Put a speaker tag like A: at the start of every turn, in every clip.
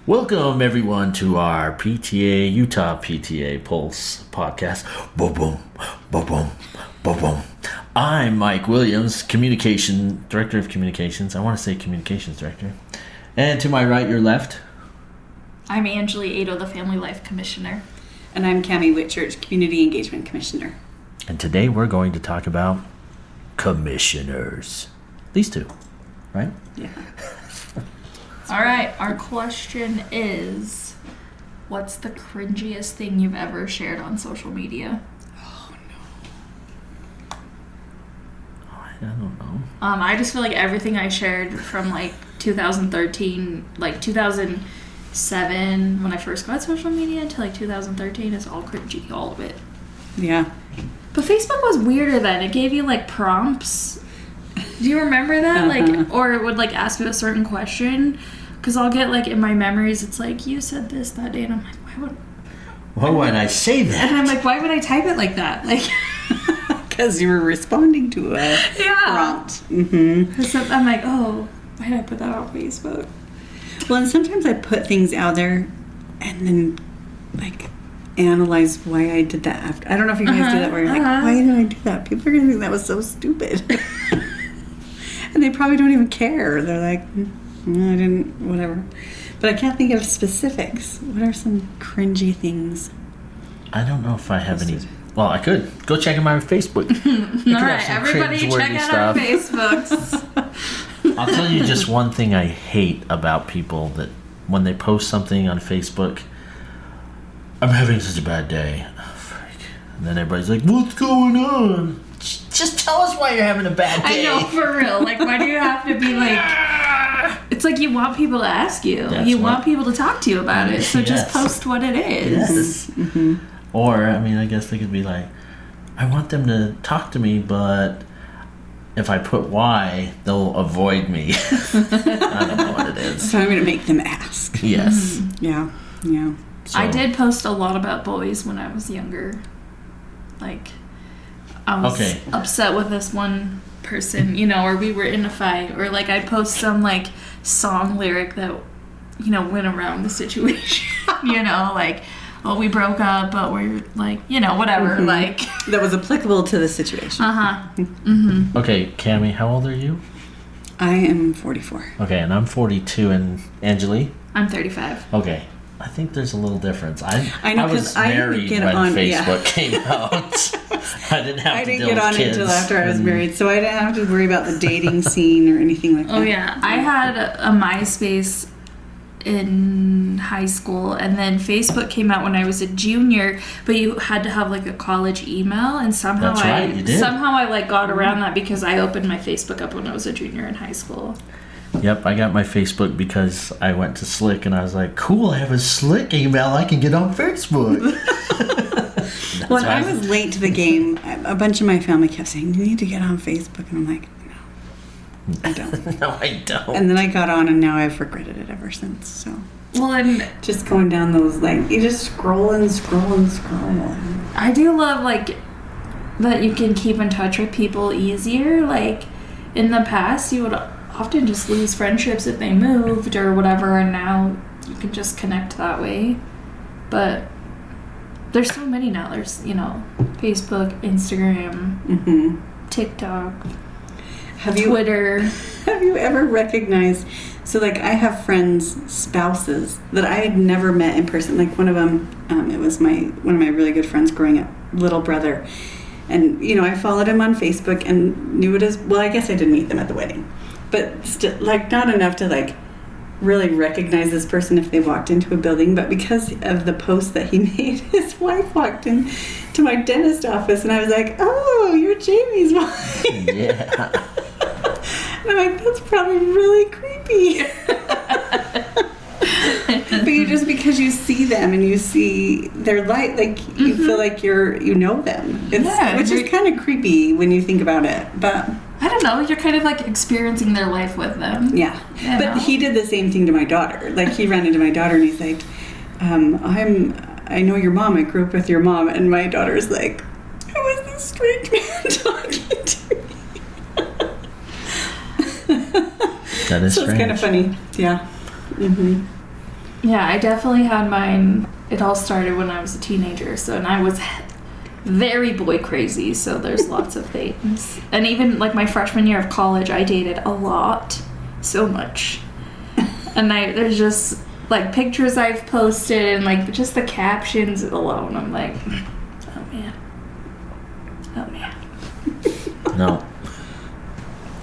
A: Welcome, everyone, to our PTA, Utah PTA Pulse podcast. Boom, boom, boom, boom, boom, boom. I'm Mike Williams, Director of Communications. I want to say Communications Director. And to my right, your left.
B: I'm Angelie Aedo, the Family Life Commissioner.
C: And I'm Cammy Whitchurch, Community Engagement Commissioner.
A: And today we're going to talk about commissioners. These two, right?
C: Yeah.
B: All right, our question is, what's the cringiest thing you've ever shared on social media?
C: Oh, no.
A: I don't know.
B: I just feel like everything I shared from 2013, 2007 when I first got social media to 2013 is all cringy, all of it.
C: Yeah.
B: But Facebook was weirder then. It gave you prompts. Do you remember that?
C: Uh-huh.
B: Or it would ask you a certain question. Because I'll get in my memories, it's you said this that day, and I'm
A: why would I say that?
B: And I'm why would I type it like that?
C: Because you were responding to a prompt. Mm-hmm.
B: So I'm oh, why did I put that on Facebook?
C: Well, and sometimes I put things out there and then analyze why I did that after. I don't know if you guys do that where you're why did I do that? People are going to think that was so stupid. And they probably don't even care. They're no, I didn't, whatever. But I can't think of specifics. What are some cringy things?
A: I don't know if I have any. Well, I could. Go check out my Facebook.
B: All right, everybody check out our Facebooks.
A: I'll tell you just one thing I hate about people that when they post something on Facebook, I'm having such a bad day. Oh, freak. And then everybody's like, what's going on? Just tell us why you're having a bad day.
B: I know, for real. Why do you have to be It's you want people to ask you. You want people to talk to you about it. So just post what it is.
A: Yes. Mm-hmm. Or, I guess they could be I want them to talk to me, but if I put why, they'll avoid me. I don't know what it is.
C: So I'm going to make them ask.
A: Yes.
C: Mm-hmm. Yeah.
B: So. I did post a lot about boys when I was younger. I was upset with this one person, or we were in a fight, or I'd post some song lyric that went around the situation. Oh, we broke up, but we're whatever.
C: Mm-hmm. That was applicable to the situation.
B: Mm-hmm.
A: Okay, Cammy, how old are you?
C: I am 44.
A: Okay, and I'm 42, and Angelie?
B: I'm 35.
A: Okay. I think there's a little difference. I was
C: I
A: married when Facebook came out. I didn't have to deal with kids. I didn't get on it until after I was married, so I didn't have to worry about the dating scene or anything like that.
B: Oh, yeah. I had a MySpace in high school, and then Facebook came out when I was a junior, but you had to have a college email, and somehow I got around that because I opened my Facebook up when I was a junior in high school.
A: Yep, I got my Facebook because I went to Slick and I was cool, I have a Slick email, I can get on Facebook.
C: When I was late to the game, a bunch of my family kept saying, you need to get on Facebook. And I'm no, I don't.
A: No, I don't.
C: And then I got on and now I've regretted it ever since. So,
B: well, and
C: just going down those, you just scroll and scroll and scroll.
B: I do love, that you can keep in touch with people easier. In the past, you would often just lose friendships if they moved or whatever, and now you can just connect that way. But there's so many now. There's, Facebook, Instagram, TikTok, Twitter.
C: Have you ever recognized, so I have friends' spouses that I had never met in person. One of them, it was one of my really good friends growing up, little brother. And, I followed him on Facebook and knew it as, well, I guess I did meet them at the wedding. But still, not enough to, really recognize this person if they walked into a building. But because of the post that he made, his wife walked in to my dentist office, and I was oh, you're Jamie's wife.
A: Yeah.
C: And I'm that's probably really creepy. But just because you see them and you see their light, you feel like you know them. Which is kind of creepy when you think about it. But
B: I don't know. You're kind of experiencing their life with them.
C: Yeah. But he did the same thing to my daughter. He ran into my daughter and he's I know your mom. I grew up with your mom. And my daughter's who is this strange man talking to me?
A: That is
C: so
A: strange.
C: It's kind of funny. Yeah. Mm-hmm.
B: Yeah, I definitely had mine. It all started when I was a teenager, and I was very boy crazy, so there's lots of things. And even like my freshman year of college, I dated a lot, so much. And there's just like pictures I've posted and like just the captions alone. I'm like, oh man.
A: No.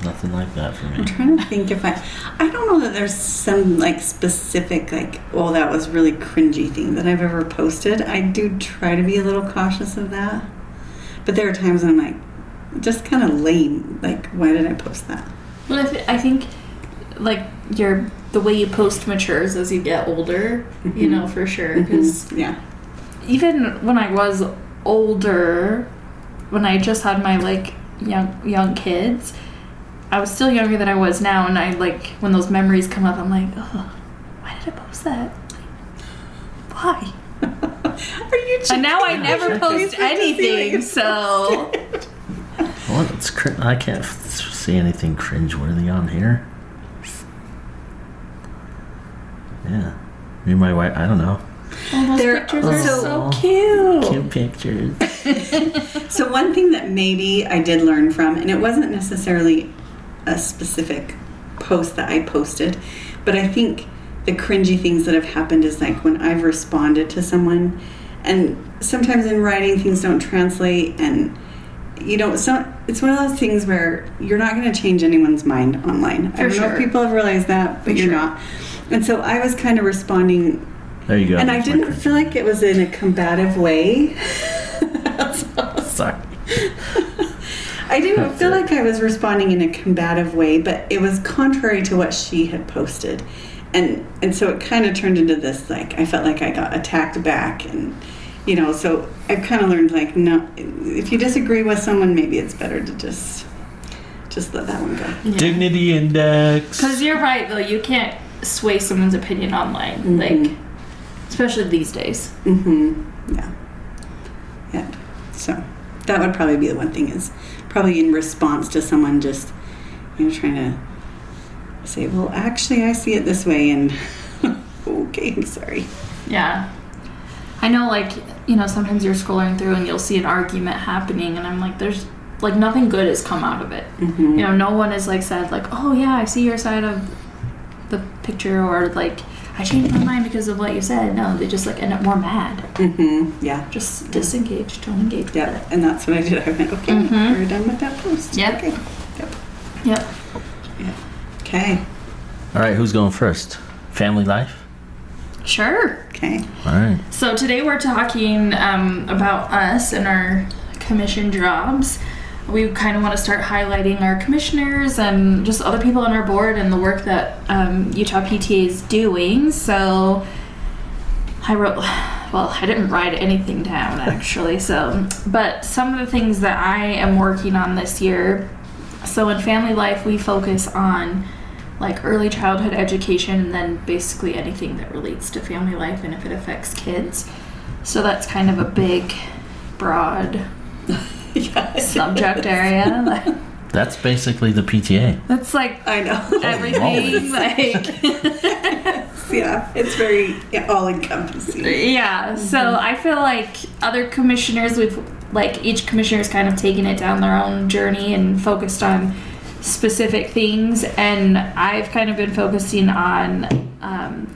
A: Nothing like that for me.
C: I'm trying to think if I don't know that there's some like specific like, oh, that was really cringy thing that I've ever posted. I do try to be a little cautious of that. But there are times when I'm like, just kind of lame. Like, why did I post that?
B: Well, I think like the way you post matures as you get older, you know, for sure. Because
C: yeah.
B: even when I was older, when I just had my like young kids, I was still younger than I was now, and I like when those memories come up, I'm like, oh, why did I post that? Why?
C: Are you?
B: And now I never post anything, so.
A: Well, I can't see anything cringeworthy on here. Yeah, me and my wife. I don't know.
B: Oh, those pictures are so cute.
A: Cute pictures.
C: So one thing that maybe I did learn from, and it wasn't necessarily a specific post that I posted, but I think the cringy things that have happened is like when I've responded to someone, and sometimes in writing things don't translate, and you know, so it's one of those things where you're not going to change anyone's mind online. I don't know if people have realized that, but you're not. And so I was kind of responding.
A: There you go.
C: And I didn't feel like it was in a combative way.
A: Sorry.
C: I didn't feel like I was responding in a combative way, but it was contrary to what she had posted. And so it kind of turned into this, like, I felt like I got attacked back. And, you know, so I've kind of learned, like, no, if you disagree with someone, maybe it's better to just let that one go.
B: Yeah.
A: Dignity index.
B: Because you're right, though. You can't sway someone's opinion online. Like, especially these days.
C: Yeah. So that would probably be the one thing, is probably in response to someone just, you know, trying to say, well, actually, I see it this way, and okay, I'm sorry.
B: Yeah. I know, like, you know, sometimes you're scrolling through and you'll see an argument happening, and I'm like, there's, like, nothing good has come out of it. You know, no one has, like, said, like, oh, yeah, I see your side of the picture, or, like, I changed my mind because of what you said. No, they just, like, end up more mad.
C: Yeah.
B: Just disengage. Don't engage with it.
C: And that's what I did. I went, okay, we're done with that post.
B: Yep.
C: Okay.
B: Yep.
C: Okay.
A: All right, who's going first? Family life?
B: Sure.
C: Okay.
A: All right.
B: So today we're talking about us and our commission jobs. We kind of want to start highlighting our commissioners and just other people on our board and the work that Utah PTA is doing. So I didn't write anything down actually. But some of the things that I am working on this year. So in family life, we focus on like early childhood education, and then basically anything that relates to family life and if it affects kids. So that's kind of a big, broad subject area.
A: That's basically the PTA.
B: That's like
C: I know.
B: everything.
C: Yeah, it's very all-encompassing.
B: Yeah. So I feel like other commissioners, each commissioner's kind of taken it down their own journey and focused on specific things, and I've kind of been focusing on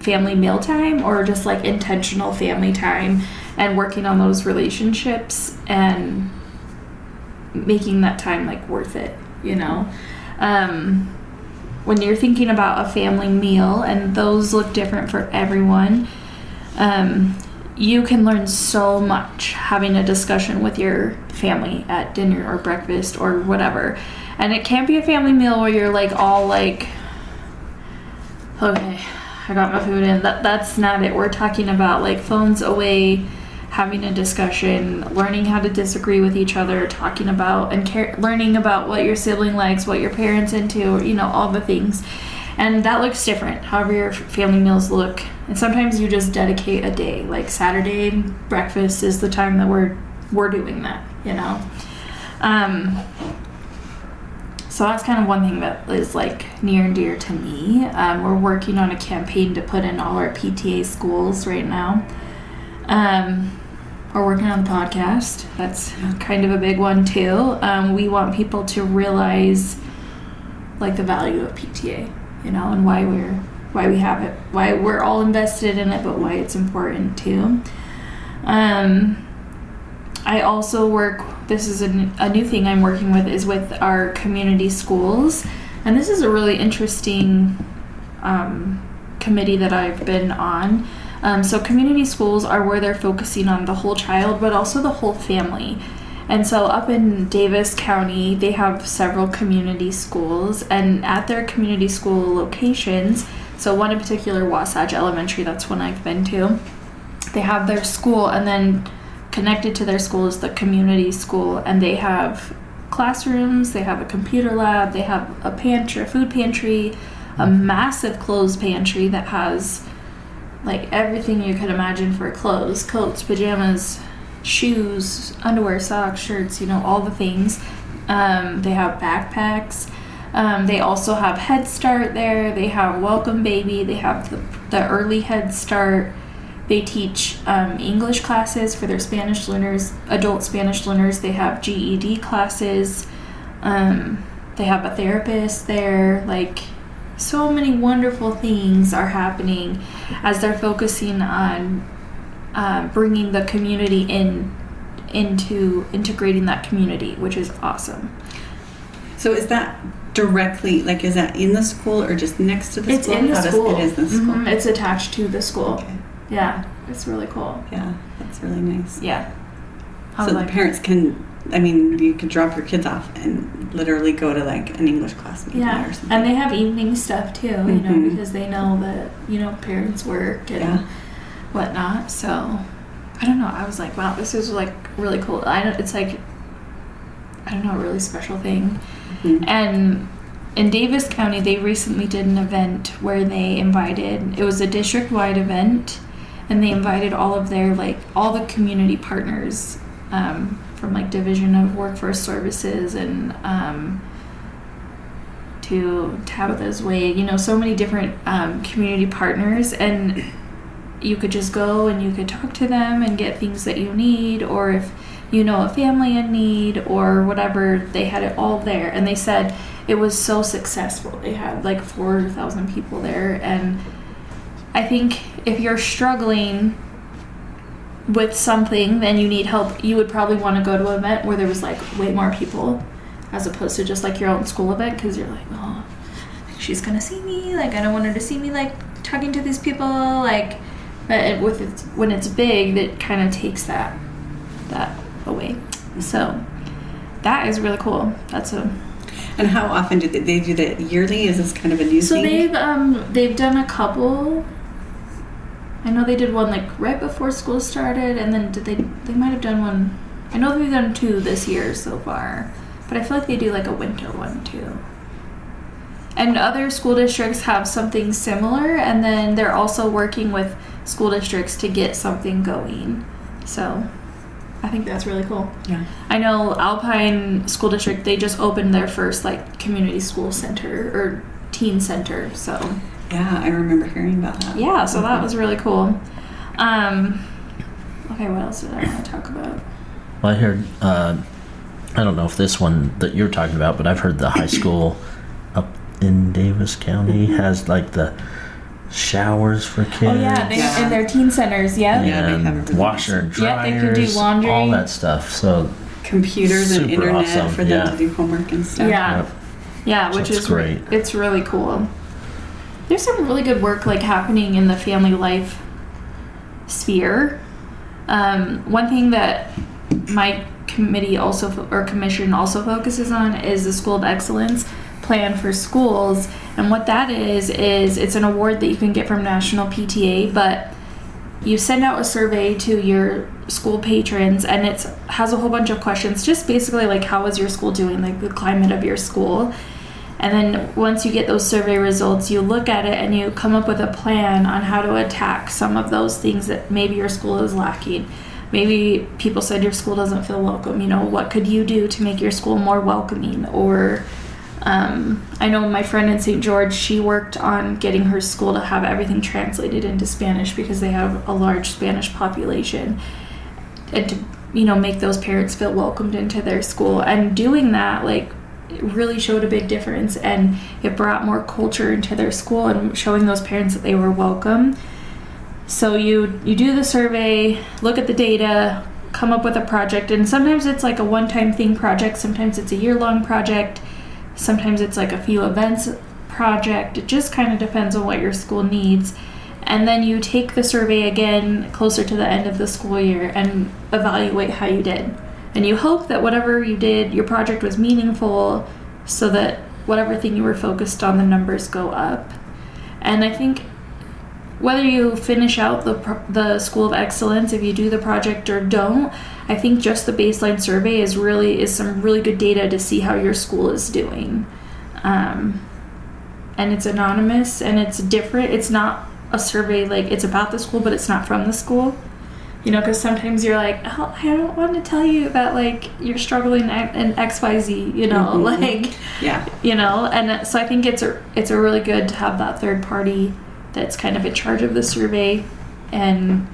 B: family mealtime, or just like intentional family time, and working on those relationships and making that time like worth it, you know. When you're thinking about a family meal, and those look different for everyone, you can learn so much having a discussion with your family at dinner or breakfast or whatever. And it can't be a family meal where you're like all like, okay, I got my food in. That's not it. We're talking about like phones away, having a discussion, learning how to disagree with each other, talking about and learning about what your sibling likes, what your parents into, you know, all the things. And that looks different, however your family meals look. And sometimes you just dedicate a day, like Saturday breakfast is the time that we're doing that, you know. So that's kind of one thing that is like near and dear to me. We're working on a campaign to put in all our PTA schools right now. We're working on the podcast. That's kind of a big one too. We want people to realize like the value of PTA, you know, and why we have it, why we're all invested in it, but why it's important too. I also work, this is a new thing I'm working with, is with our community schools. And this is a really interesting committee that I've been on. So community schools are where they're focusing on the whole child, but also the whole family. And so up in Davis County, they have several community schools. And at their community school locations, so one in particular, Wasatch Elementary, that's one I've been to, they have their school, and then connected to their school is the community school, and they have classrooms, they have a computer lab, they have a pantry, a food pantry, a massive clothes pantry that has like everything you could imagine for clothes, coats, pajamas, shoes, underwear, socks, shirts, you know, all the things. They have backpacks. They also have Head Start there. They have Welcome Baby. They have the early Head Start. They teach English classes for their Spanish learners, adult Spanish learners. They have GED classes. They have a therapist there. Like, so many wonderful things are happening as they're focusing on bringing the community into integrating that community, which is awesome.
C: So is that directly, like, is that in the school or just next to the
B: It's
C: school?
B: in the school.
C: It is the school.
B: Mm-hmm. It's attached to the school.
C: Okay.
B: Yeah, it's really cool.
C: Yeah, that's really nice.
B: Yeah.
C: So the parents can, I mean, you could drop your kids off and literally go to like an English class maybe or something.
B: And they have evening stuff too,
C: Mm-hmm.
B: you know, because they know that, you know, parents work and whatnot. So I don't know. I was like, wow, this is like really cool. It's like, I don't know, a really special thing. Mm-hmm. And in Davis County, they recently did an event where they invited, it was a district-wide event, and they invited all of their, like, all the community partners from, like, Division of Workforce Services and to Tabitha's Way, you know, so many different community partners, and you could just go and you could talk to them and get things that you need, or if you know a family in need or whatever, they had it all there. And they said it was so successful. They had like 4,000 people there, and I think if you're struggling with something, then you need help, you would probably want to go to an event where there was like way more people as opposed to just like your own school event, because you're like, oh, she's gonna see me, like I don't want her to see me like talking to these people, like, but when it's big, it kind of takes that away. So that is really cool.
C: And how often do they do that? Yearly? Is this kind of a new thing?
B: So they've done a couple. I know they did one like right before school started, and then they might have done one. I know they've done 2 this year so far, but I feel like they do like a winter one too. And other school districts have something similar, and then they're also working with school districts to get something going. So I think that's really cool.
C: Yeah.
B: I know Alpine School District, they just opened their first like community school center or teen center. So
C: yeah, I remember hearing about that.
B: Yeah, so that was really cool. Okay, what else did I want to talk about?
A: Well, I heard, I don't know if this one that you're talking about, but I've heard the high school up in Davis County has like the showers for kids.
B: Oh yeah, in their teen centers, yeah.
C: Yeah, they have
A: and washer and dryers.
B: Yeah, they can do laundry.
A: All that stuff. So
C: computers and
A: super
C: internet
A: awesome.
C: for them to do homework and stuff.
B: Yeah.
A: Yep.
B: Yeah, which
A: That's
B: is
A: great.
B: It's really cool. There's some really good work like happening in the family life sphere. One thing that my committee commission also focuses on is the School of Excellence plan for schools. And what that is it's an award that you can get from National PTA, but you send out a survey to your school patrons, and it has a whole bunch of questions, just basically like how is your school doing, like the climate of your school. And then once you get those survey results, you look at it and you come up with a plan on how to attack some of those things that maybe your school is lacking. Maybe people said your school doesn't feel welcome. You know, what could you do to make your school more welcoming? Or I know my friend in St. George, she worked on getting her school to have everything translated into Spanish because they have a large Spanish population, and to, you know, make those parents feel welcomed into their school. And doing that, like, it really showed a big difference, and it brought more culture into their school and showing those parents that they were welcome. So you do the survey, look at the data, come up with a project, and sometimes it's like a one-time thing project, sometimes it's a year-long project, sometimes it's like a few events project. It just kind of depends on what your school needs. And then you take the survey again closer to the end of the school year and evaluate how you did. And you hope that whatever you did, your project was meaningful, so that whatever thing you were focused on, the numbers go up. And I think whether you finish out the School of Excellence, if you do the project or don't, I think just the baseline survey is some really good data to see how your school is doing. And it's anonymous and it's different. It's not a survey, like, it's about the school, but it's not from the school. You know, because sometimes you're like, oh, I don't want to tell you about, like, you're struggling in XYZ, you know, like,
C: yeah,
B: you know. And so I think it's a really good to have that third party that's kind of in charge of the survey and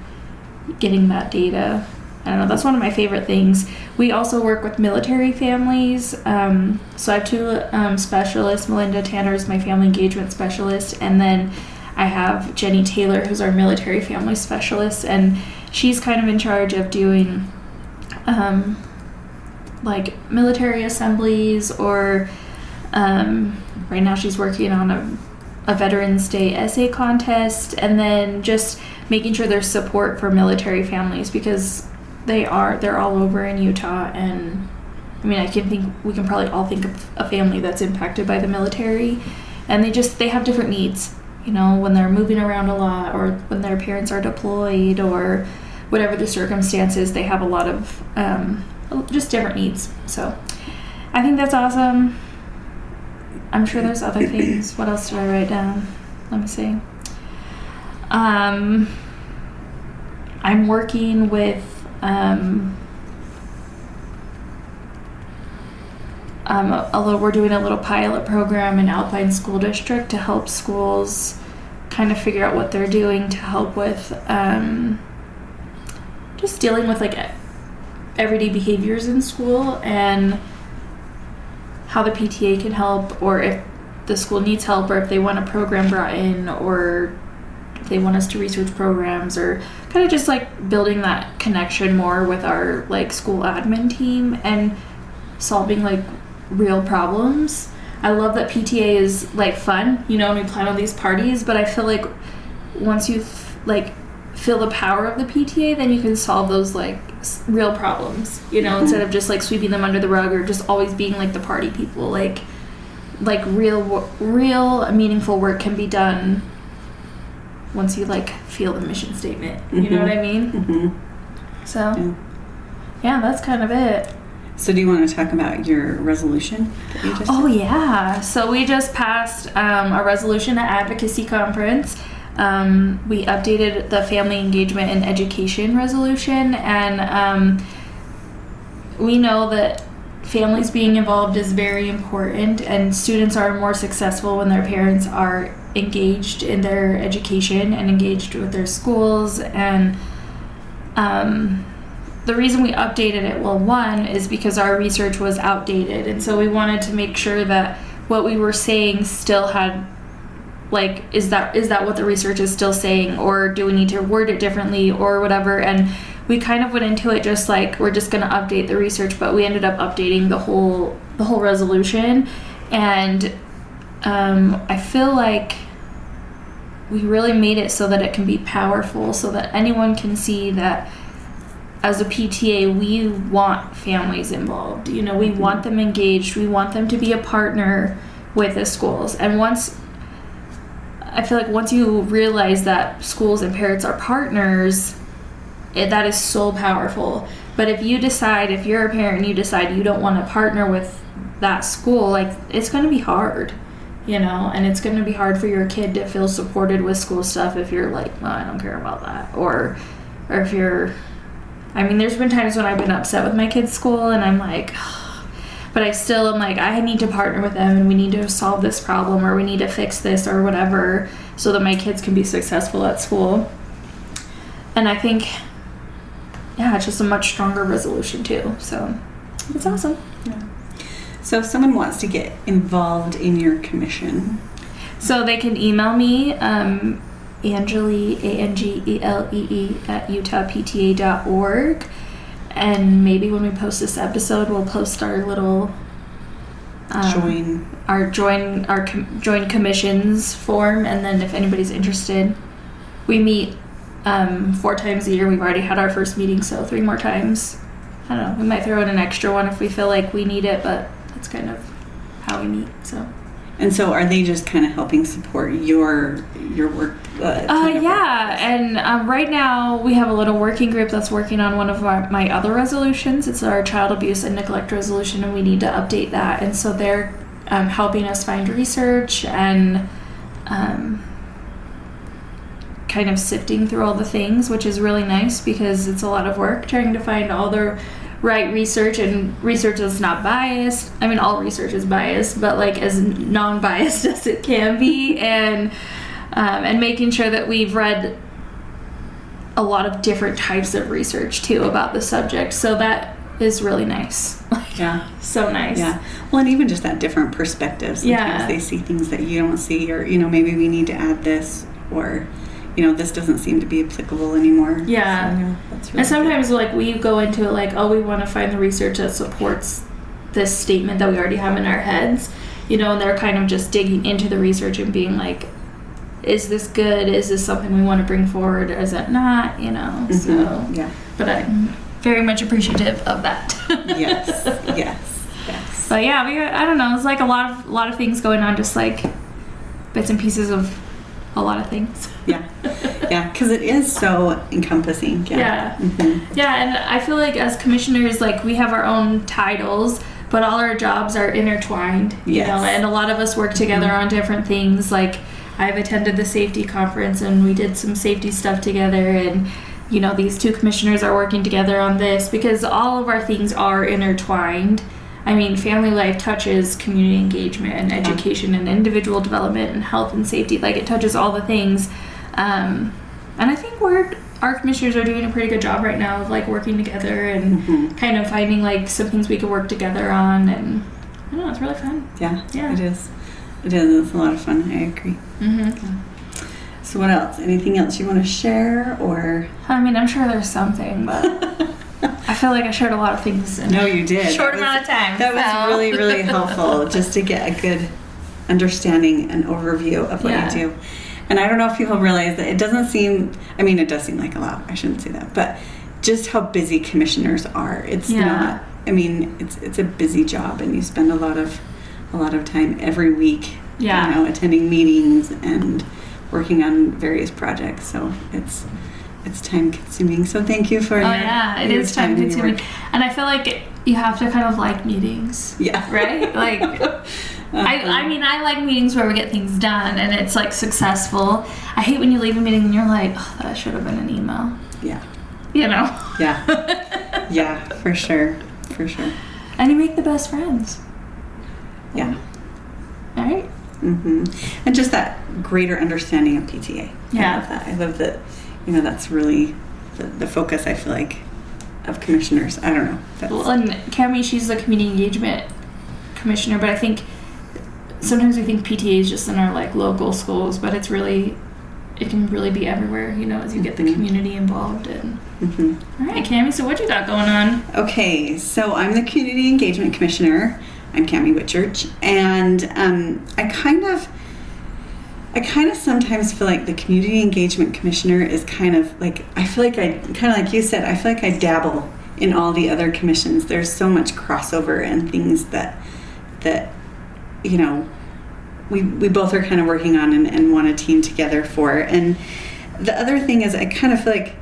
B: getting that data. I don't know, that's one of my favorite things. We also work with military families. So I have two specialists. Melinda Tanner is my family engagement specialist, and then I have Jenny Taylor, who's our military family specialist, and she's kind of in charge of doing like military assemblies, or right now she's working on a Veterans Day essay contest, and then just making sure there's support for military families, because they're all over in Utah. And I mean, we can probably all think of a family that's impacted by the military, and they have different needs, you know, when they're moving around a lot, or when their parents are deployed, or whatever the circumstances, they have a lot of just different needs. So I think that's awesome. I'm sure there's other things. What else did I write down? Let me see. I'm working with we're doing a little pilot program in Alpine School District to help schools kind of figure out what they're doing to help with just dealing with, like, everyday behaviors in school, and how the PTA can help, or if the school needs help, or if they want a program brought in, or if they want us to research programs, or kind of just, like, building that connection more with our, like, school admin team and solving, like, real problems. I love that PTA is, like, fun, you know, and we plan all these parties, but I feel like once you feel the power of the PTA, then you can solve those, like, real problems, you know, instead of just, like, sweeping them under the rug, or just always being, like, the party people. Like real meaningful work can be done once you, like, feel the mission statement. You know what I mean? So yeah, that's kind of it.
C: So do you want to talk about your resolution that you just did?
B: Yeah, so we just passed a resolution at advocacy conference. We updated the family engagement and education resolution, and we know that families being involved is very important, and students are more successful when their parents are engaged in their education and engaged with their schools. And the reason we updated it, well, one is because our research was outdated, and so we wanted to make sure that what we were saying still had, like, is that what the research is still saying, or do we need to word it differently, or whatever. And we kind of went into it just like, we're just going to update the research, but we ended up updating the whole resolution. And I feel like we really made it so that it can be powerful, so that anyone can see that as a PTA, we want families involved. You know, we want them engaged. We want them to be a partner with the schools. And I feel like once you realize that schools and parents are partners, that is so powerful. But if you're a parent and you decide you don't want to partner with that school, like, it's going to be hard, you know, and it's going to be hard for your kid to feel supported with school stuff if you're like, well, I don't care about that. Or if there's been times when I've been upset with my kid's school, and I'm like, but I still am like, I need to partner with them and we need to solve this problem or we need to fix this or whatever so that my kids can be successful at school. And I think, yeah, it's just a much stronger resolution too. So it's awesome.
C: Yeah. So if someone wants to get involved in your commission,
B: so they can email me, Angelie, Angelee at utahpta.org. And maybe when we post this episode, we'll post our little join commissions form. And then if anybody's interested, we meet 4 times a year. We've already had our first meeting, so 3 more times. I don't know. We might throw in an extra one if we feel like we need it, but that's kind of how we meet. So.
C: And so are they just kind of helping support your work?
B: Yeah, and right now we have a little working group that's working on one of my other resolutions. It's our child abuse and neglect resolution, and we need to update that. And so they're helping us find research and kind of sifting through all the things, which is really nice because it's a lot of work trying to find all the right research, and research is not biased. I mean, all research is biased, but like as non-biased as it can be, and making sure that we've read a lot of different types of research too about the subject. So that is really nice.
C: Yeah.
B: So nice.
C: Yeah. Well, and even just that different perspective. Sometimes they see things that you don't see, or, maybe we need to add this, or, this doesn't seem to be applicable anymore.
B: Yeah.
C: So, that's really
B: and sometimes like we go into it like, oh, we want to find the research that supports this statement that we already have in our heads, and they're kind of just digging into the research and being like, is this good? Is this something we want to bring forward? Or is it not?
C: Mm-hmm.
B: So,
C: yeah.
B: But I'm very much appreciative of that.
C: Yes.
B: But yeah, I don't know. It's like a lot of things going on, just like bits and pieces of a lot of things.
C: Yeah, because it is so encompassing.
B: Yeah.
C: Mm-hmm.
B: Yeah, and I feel like as commissioners, like we have our own titles, but all our jobs are intertwined.
C: Yes.
B: And a lot of us work together on different things. Like I've attended the safety conference and we did some safety stuff together, and these 2 commissioners are working together on this because all of our things are intertwined. I mean, family life touches community engagement and education and individual development and health and safety. Like it touches all the things. And I think our commissioners are doing a pretty good job right now of like working together and kind of finding like some things we could work together on. And I don't know, it's really fun.
C: Yeah. It is. It's a lot of fun. I agree.
B: Mm-hmm.
C: Yeah. So what else? Anything else you want to share, or?
B: I mean, I'm sure there's something, but I feel like I shared a lot of things in
C: No, you did.
B: a short amount of time.
C: That was really, really helpful just to get a good understanding and overview of what you do. And I don't know if people realize that it does seem like a lot. I shouldn't say that, but just how busy commissioners are. It's not. I mean, it's a busy job, and you spend a lot of time every week.
B: Yeah.
C: Attending meetings and working on various projects. So it's time consuming. So thank you for
B: it is time consuming. And I feel like you have to kind of like meetings.
C: Yeah.
B: Right? Like I mean, I like meetings where we get things done and it's like successful. I hate when you leave a meeting and you're like, oh, that should have been an email.
C: Yeah.
B: Yeah.
C: Yeah, for sure.
B: And you make the best friends.
C: Yeah.
B: All right.
C: Mm-hmm. And just that greater understanding of PTA.
B: Yeah.
C: I love that. That's really the focus, I feel like, of commissioners. I don't know.
B: Well, and Cammy, she's the community engagement commissioner, but I think sometimes we think PTA is just in our like local schools, but it can really be everywhere, as you get the community involved. And all right, Cammy, so what you got going on?
C: Okay, so I'm the community engagement commissioner. I'm Cammy Whitchurch, and I kind of sometimes feel like the community engagement commissioner is kind of like, I feel like like you said, I feel like I dabble in all the other commissions. There's so much crossover and things that we both are kind of working on and want to team together for. And the other thing is, I kind of feel like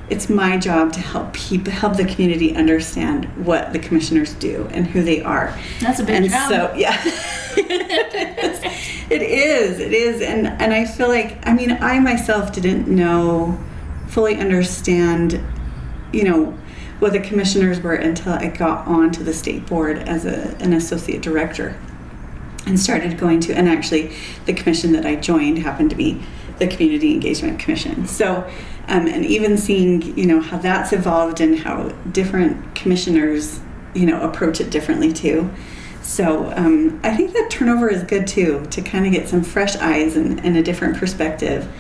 C: it's my job to help the community understand what the commissioners do and who they are.
B: That's a big job.
C: So, yeah. It is. And I feel like, I myself didn't fully understand, what the commissioners were until I got onto the state board as an associate director and started going to, and actually the commission that I joined happened to be the Community Engagement Commission. So, and even seeing, how that's evolved and how different commissioners, approach it differently too. So I think that turnover is good too, to kind of get some fresh eyes and a different perspective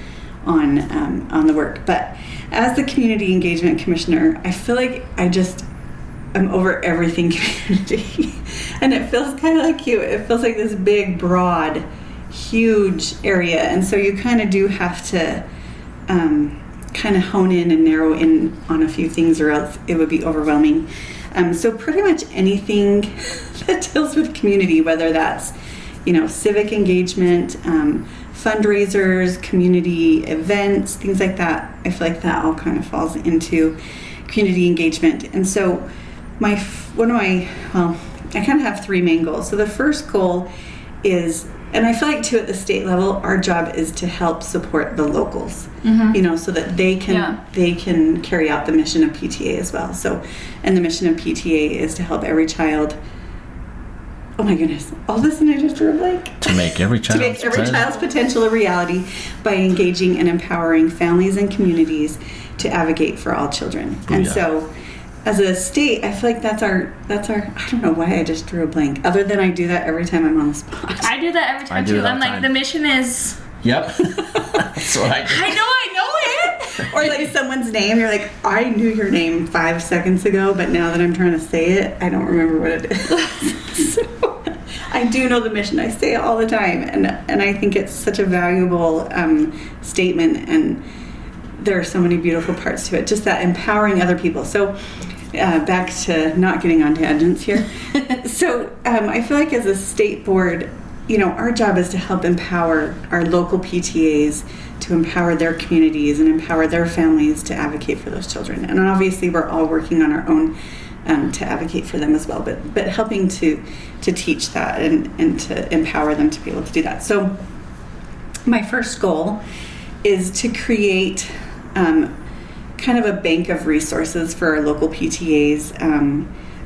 C: on the work. But as the Community Engagement Commissioner, I feel like I'm over everything community. And it feels kind of like you. It feels like this big, broad, huge area. And so you kind of do have to kind of hone in and narrow in on a few things, or else it would be overwhelming. So pretty much anything that deals with community, whether that's, civic engagement, fundraisers, community events, things like that, I feel like that all kind of falls into community engagement. And so I kind of have three main goals. So the first goal is, and I feel like too at the state level, our job is to help support the locals, so that they can carry out the mission of PTA as well. So, and the mission of PTA is to help every child. Oh my goodness! All this, and I just drew a blank.
A: To make every child's
C: potential a reality by engaging and empowering families and communities to advocate for all children. And so, as a state, I feel like that's our. I don't know why I just drew a blank. Other than I do that every time I'm on the spot.
B: I do that every time too. I'm like, the mission is.
A: Yep. That's what I do.
B: I know it.
C: Or like someone's name, you're like, I knew your name 5 seconds ago, but now that I'm trying to say it, I don't remember what it is. So I do know the mission. I say it all the time, and I think it's such a valuable statement, and there are so many beautiful parts to it. Just that empowering other people. So back to not getting on tangents here. So I feel like as a state board, our job is to help empower our local PTAs, to empower their communities and empower their families to advocate for those children. And obviously we're all working on our own to advocate for them as well, but helping to teach that and to empower them to be able to do that. So my first goal is to create kind of a bank of resources for our local PTAs,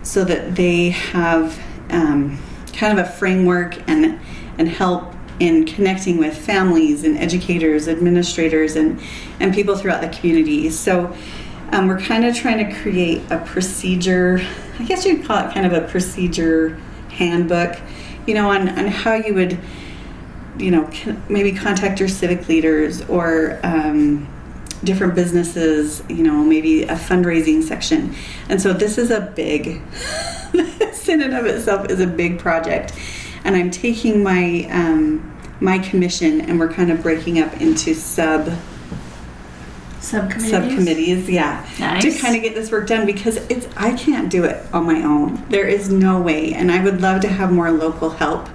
C: so that they have kind of a framework and help in connecting with families and educators, administrators, and people throughout the community. So we're kind of trying to create a procedure, I guess you'd call it kind of a procedure handbook, on how you would, maybe contact your civic leaders or different businesses, maybe a fundraising section. And so this is a big, this in and of itself is a big project. And I'm taking my my commission, and we're kind of breaking up into subcommittees,
B: nice.
C: To kind of get this work done, because I can't do it on my own. There is no way, and I would love to have more local help,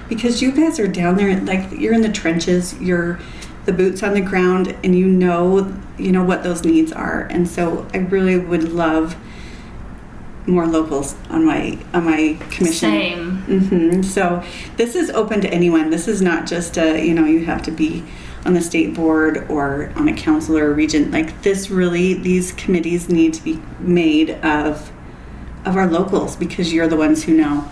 C: because you guys are down there, like you're in the trenches, you're the boots on the ground, and you know what those needs are. And so I really would love more locals on my commission.
B: Same.
C: So this is open to anyone. This is not just you have to be on the state board or on a council or a region. Like this, really, these committees need to be made of our locals, because you're the ones who know.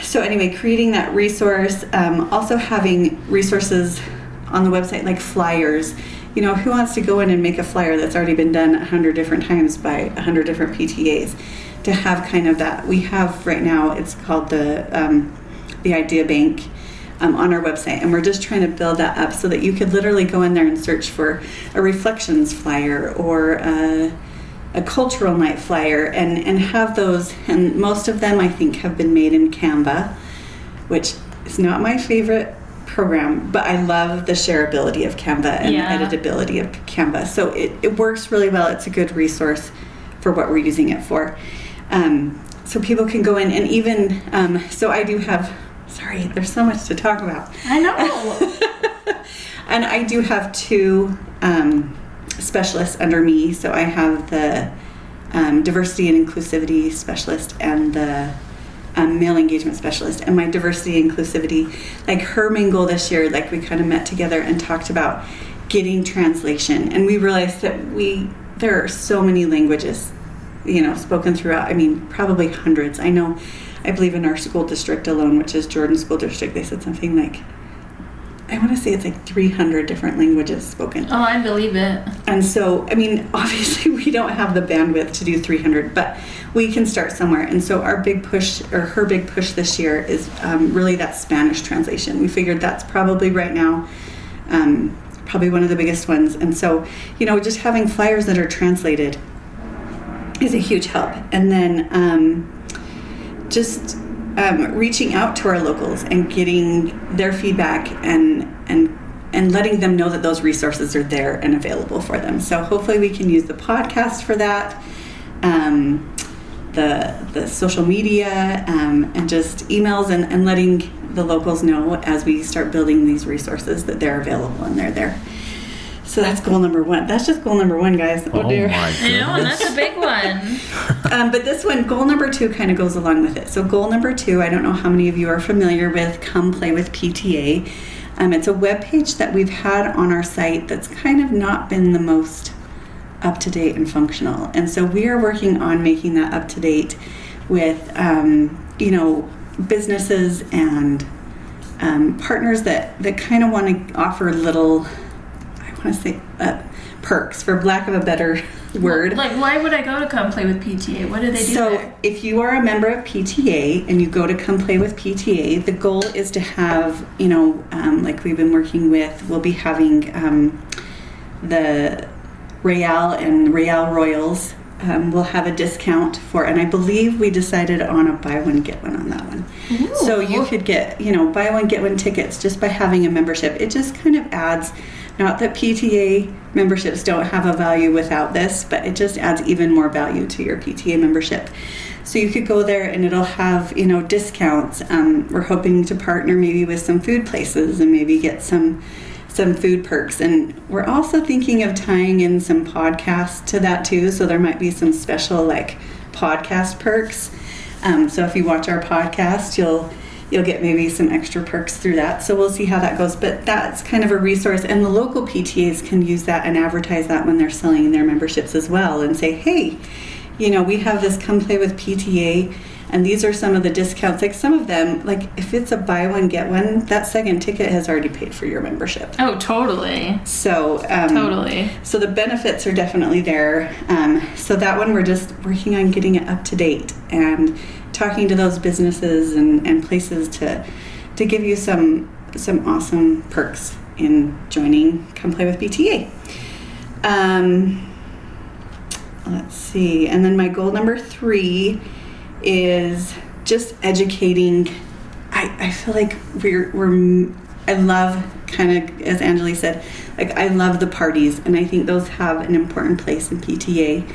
C: So anyway, creating that resource, also having resources on the website like flyers. Who wants to go in and make a flyer that's already been done 100 different times by 100 different PTAs? To have kind of that. We have right now, it's called the Idea Bank on our website, and we're just trying to build that up so that you could literally go in there and search for a reflections flyer or a cultural night flyer and have those. And most of them, I think, have been made in Canva, which is not my favorite program, but I love the shareability of Canva and the editability of Canva. So it works really well. It's a good resource for what we're using it for. So people can go in and even, so I do have, sorry, there's so much to talk about.
B: I know.
C: And I do have 2 specialists under me. So I have the diversity and inclusivity specialist and the male engagement specialist. And my diversity and inclusivity, like her main goal this year, like we kind of met together and talked about getting translation. And we realized that there are so many languages spoken throughout, probably hundreds. I believe in our school district alone, which is Jordan School District, they said something like, I want to say it's like 300 different languages spoken.
B: Oh, I believe it.
C: And so, obviously we don't have the bandwidth to do 300, but we can start somewhere. And so our big push, or her big push this year, is really that Spanish translation. We figured that's probably right now probably one of the biggest ones. And so, just having flyers that are translated is a huge help. And then reaching out to our locals and getting their feedback and letting them know that those resources are there and available for them. So hopefully we can use the podcast for that, the social media, and just emails and letting the locals know as we start building these resources that they're available and they're there. So that's goal number 1. That's just goal number 1, guys. Oh dear.
A: My
B: I know, and that's a big one.
C: But this one, goal number 2, kind of goes along with it. So goal number 2, I don't know how many of you are familiar with Come Play with PTA. It's a webpage that we've had on our site that's kind of not been the most up-to-date and functional. And so we are working on making that up-to-date with, businesses and partners that kind of want to offer little, I want to say, perks, for lack of a better word.
B: Like, why would I go to Come Play with PTA? What do they do
C: so
B: there?
C: If you are a member of PTA and you go to Come Play with PTA, the goal is to have, like we've been working with, we'll be having the Real and Real Royals will have a discount for, and I believe we decided on a buy one get one on that one.
B: Ooh.
C: So you could get buy one get one tickets just by having a membership. It just kind of adds, not that PTA memberships don't have a value without this, but it just adds even more value to your PTA membership. So you could go there and it'll have discounts. We're hoping to partner maybe with some food places and maybe get some food perks, and we're also thinking of tying in some podcasts to that too, so there might be some special like podcast perks. So if you watch our podcast, you'll get maybe some extra perks through that. So we'll see how that goes, but that's kind of a resource, and the local PTAs can use that and advertise that when they're selling their memberships as well, and say, hey, we have this Come Play with PTA, and these are some of the discounts. Like some of them, like if it's a buy one get one, that second ticket has already paid for your membership.
B: Oh, totally.
C: So
B: totally.
C: So the benefits are definitely there. So that one we're just working on getting it up to date and talking to those businesses and places to give you some awesome perks in joining Come Play with PTA. Let's see, and then my goal number 3 is just educating. I feel like I love, kind of as Angelie said, like I love the parties, and I think those have an important place in PTA.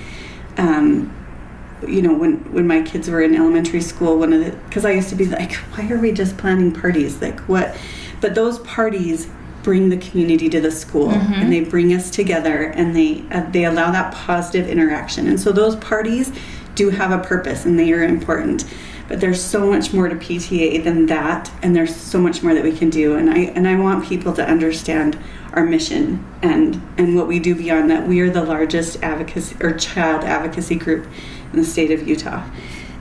C: When my kids were in elementary school, because I used to be like, why are we just planning parties? Like what? But those parties bring the community to the school, mm-hmm. and they bring us together, and they allow that positive interaction. And so those parties do have a purpose, and they are important. But there's so much more to PTA than that, and there's so much more that we can do. And I want people to understand our mission and what we do beyond that. We are the largest advocacy or child advocacy group in the state of Utah.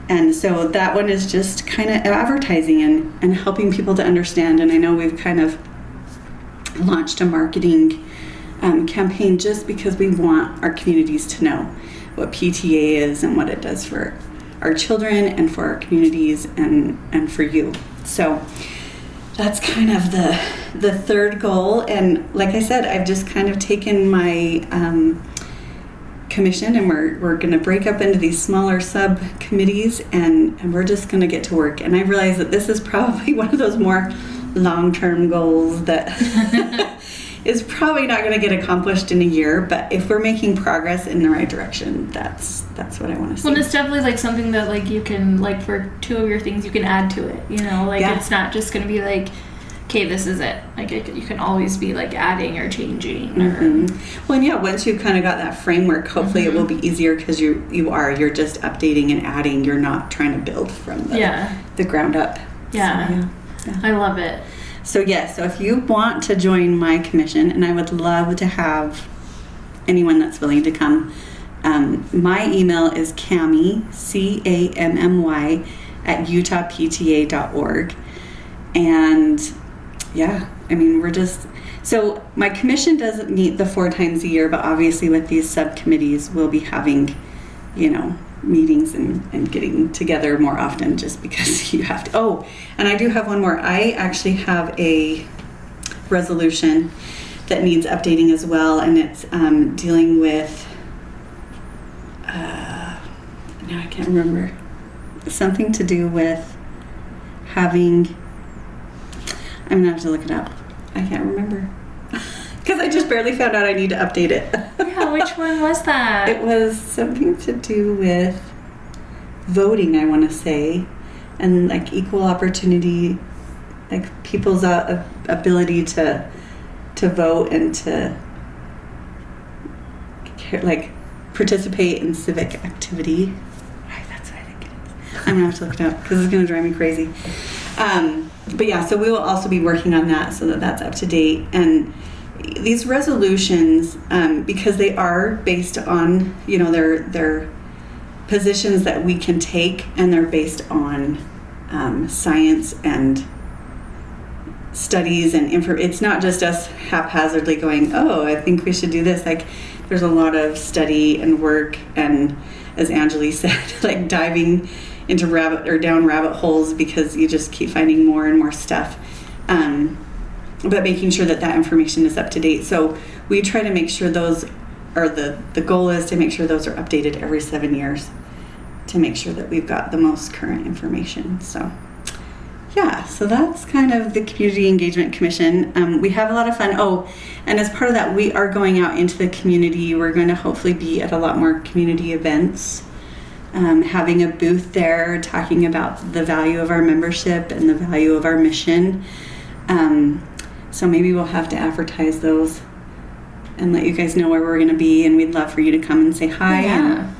C: And so that one is just kind of advertising and helping people to understand. And I know we've kind of launched a marketing campaign just because we want our communities to know what PTA is and what it does for our children and for our communities and for you. So that's kind of the third goal. And like I said, I've just kind of taken my commission, and we're going to break up into these smaller subcommittees, and we're just going to get to work. And I realize that this is probably one of those more long-term goals that is probably not going to get accomplished in a year, but if we're making progress in the right direction, that's what I want to see.
B: Well, it's definitely like something that like you can, like for 2 of your things you can add to it, yeah. It's not just going to be like, okay, this is it. Like you can always be like adding or changing.
C: Mm-hmm. Well, and yeah, once you've kind of got that framework, hopefully mm-hmm. it will be easier because you're just updating and adding. You're not trying to build from the ground up.
B: Yeah.
C: So, yeah.
B: I love it.
C: So so if you want to join my commission, and I would love to have anyone that's willing to come My email is Cammy, CAMMY, at utahpta.org. And yeah, I mean, we're just, so my commission doesn't meet the 4 times a year, but obviously with these subcommittees, we'll be having, meetings and getting together more often just because you have to. Oh, and I do have one more. I actually have a resolution that needs updating as well, and it's dealing with, now I can't remember, something to do with having, I'm gonna have to look it up. I can't remember. Because I just barely found out I need to update it.
B: Yeah, which one was that?
C: It was something to do with voting, I want to say, and like equal opportunity, like people's ability to vote and to like participate in civic activity. That's what I think it is. I'm gonna have to look it up because it's gonna drive me crazy. But yeah, so we will also be working on that so that that's up to date. And these resolutions, because they are based on, their positions that we can take, and they're based on science and studies and it's not just us haphazardly going, oh, I think we should do this. Like, there's a lot of study and work, and as Angelie said, like diving into down rabbit holes because you just keep finding more and more stuff. But making sure that information is up to date. So we try to make sure those are the goal is to make sure those are updated every 7 years to make sure that we've got the most current information. So yeah, so that's kind of the Community Engagement Commission. We have a lot of fun. Oh, and as part of that, we are going out into the community. We're going to hopefully be at a lot more community events, having a booth there, talking about the value of our membership and the value of our mission. So maybe we'll have to advertise those and let you guys know where we're going to be, and we'd love for you to come and say hi.
B: Yeah.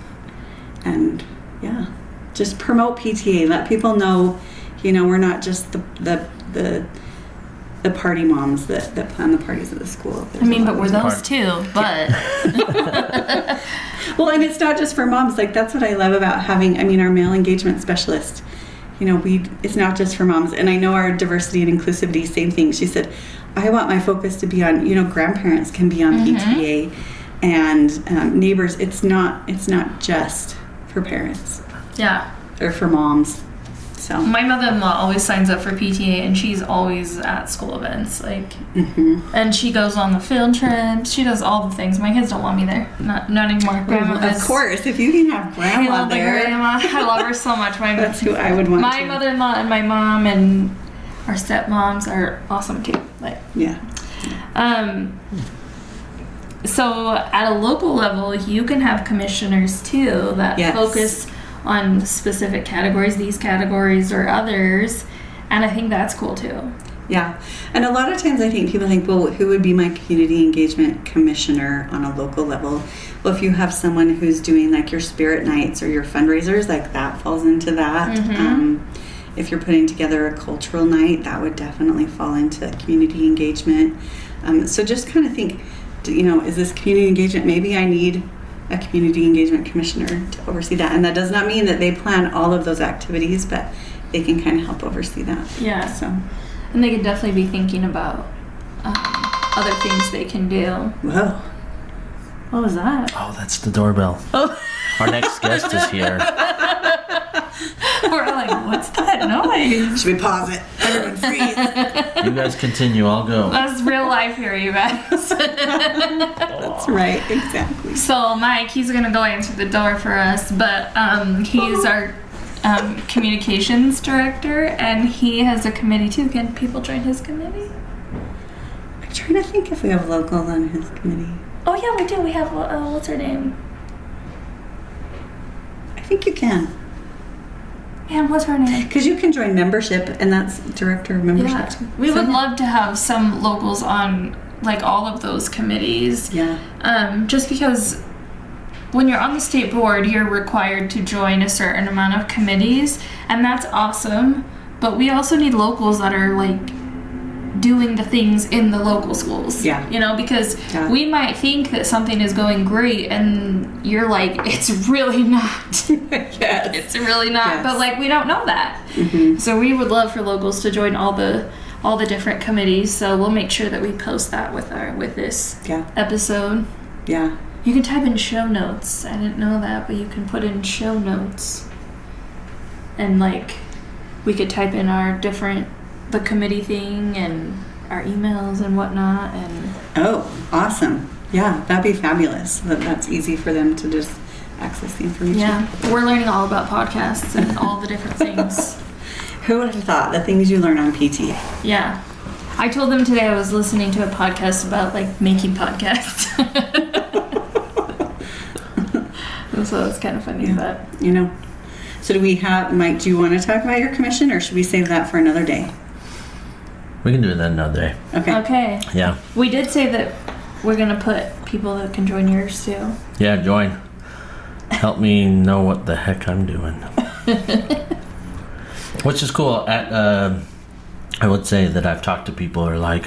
C: And yeah, just promote PTA. Let people know, we're not just the party moms that plan the parties at the school.
B: But we're those too. But
C: well, and it's not just for moms. Like, that's what I love about having. Our male engagement specialist. It's not just for moms. And I know our diversity and inclusivity, same thing. She said, I want my focus to be on, grandparents can be on PTA, and neighbors. It's not just for parents.
B: Yeah.
C: Or for moms. So
B: my mother-in-law always signs up for PTA, and she's always at school events, and she goes on the field trips. She does all the things. My kids don't want me there. Not anymore. Grandma,
C: of course, if you can have grandma there.
B: Grandma. I love her so much.
C: That's who I would want.
B: My mother-in-law and my mom and our stepmoms are awesome too.
C: Yeah.
B: So at a local level, you can have commissioners too that focus on specific categories, these categories or others, and I think that's cool too.
C: Yeah, and a lot of times I think people think, well, who would be my community engagement commissioner on a local level? Well, if you have someone who's doing like your spirit nights or your fundraisers, like that falls into that. If you're putting together a cultural night, that would definitely fall into community engagement. So just kind of think, is this community engagement? Maybe I need a community engagement commissioner to oversee that. And that does not mean that they plan all of those activities, but they can kind of help oversee that.
B: Yeah.
C: So,
B: and they can definitely be thinking about other things they can do.
C: Whoa.
B: What was that?
A: Oh, that's the doorbell.
B: Oh.
A: Our next guest is here.
B: We're like, what's that noise?
C: Should we pause it? Everyone freeze.
A: You guys continue, I'll go.
B: That's real life here, you guys.
C: That's right, exactly.
B: So Mike, he's going to go answer the door for us, but he's our communications director, and he has a committee too. Can people join his committee?
C: I'm trying to think if we have locals on his committee.
B: Oh yeah, we do. We have, what's her name?
C: I think you can.
B: And what's her name?
C: Because you can join membership, and that's director of membership.
B: Yeah. We would love to have some locals on like all of those committees.
C: Yeah.
B: Just because when you're on the state board, you're required to join a certain amount of committees, and that's awesome. But we also need locals that are like doing the things in the local schools.
C: Yeah.
B: You know, because
C: Yeah.
B: we might think that something is going great and you're like, it's really not.
C: Yes.
B: It's really not.
C: Yes.
B: But like, we don't know that.
C: Mm-hmm.
B: So we would love for locals to join all the different committees. So we'll make sure that we post that with this
C: Yeah.
B: episode.
C: Yeah.
B: You can type in show notes. I didn't know that, but you can put in show notes. And like, we could type in the committee thing and our emails and whatnot. And
C: Oh, awesome. Yeah, that'd be fabulous. That's easy for them to just access the information.
B: yeah, we're learning all about podcasts and all the different things.
C: Who would have thought the things you learn on PTA?
B: Yeah. I told them today I was listening to a podcast about like making podcasts. So it's kind of funny,
C: Yeah.
B: but
C: You know. So do we have, Mike, do you want to talk about your commission or should we save that for another day?
A: We can do that another day.
C: Okay.
B: okay.
A: Yeah.
B: We did say that we're gonna put people that can join yours too.
A: Yeah, join. Help me know what the heck I'm doing. Which is cool. I would say that I've talked to people who are like,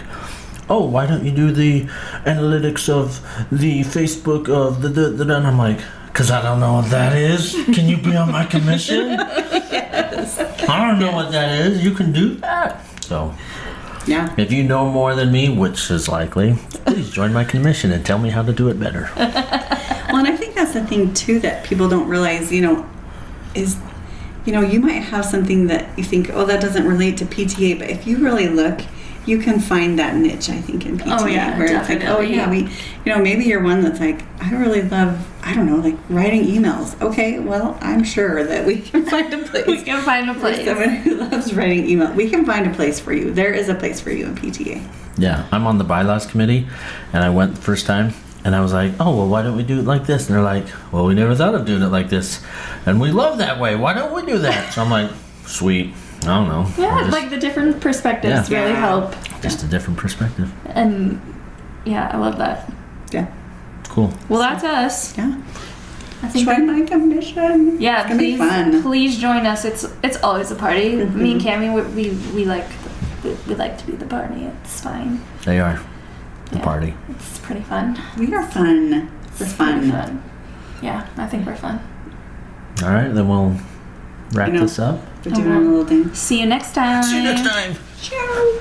A: oh, why don't you do the analytics of the Facebook of the and I'm like, because I don't know what that is. Can you be on my commission?
C: Yes.
A: I don't know what that is. You can do that. So
C: Yeah.
A: if you know more than me, which is likely, please join my commission and tell me how to do it better.
C: Well, and I think that's the thing too that people don't realize, is, you might have something that you think, oh, that doesn't relate to PTA, but if you really look, you can find that niche, I think, in PTA.
B: Oh, yeah,
C: where it's like, oh,
B: definitely.
C: yeah, maybe you're one that's like, I really love, I don't know, like writing emails. Okay, well, I'm sure that we can find a place.
B: We can find a
C: For
B: place.
C: someone who loves writing email. We can find a place for you. There is a place for you in PTA.
A: Yeah, I'm on the bylaws committee, and I went the first time, and I was like, oh, well, why don't we do it like this? And they're like, well, we never thought of doing it like this, and we love that way. Why don't we do that? So I'm like, sweet. I don't know.
B: Yeah,
A: Just-
B: like the different perspectives
C: Yeah.
B: really help.
A: just a different perspective.
B: And yeah, I love that.
C: Yeah.
A: Cool.
B: Well, that's us.
C: Yeah.
B: I think.
C: Join my commission.
B: Yeah,
C: It's gonna be
B: please,
C: fun.
B: please join us. It's always a party.
C: Mhm.
B: Me and Cammy, we like to be the party. It's fine.
A: They are the
B: Yeah.
A: party.
B: It's pretty fun.
C: We are fun. It's
B: Pretty
C: fun.
B: fun. Yeah, I think we're fun.
A: All right, then we'll wrap
C: You know.
A: this up.
C: We're doing a little thing.
B: See you next time.
A: See you next time.
C: Ciao.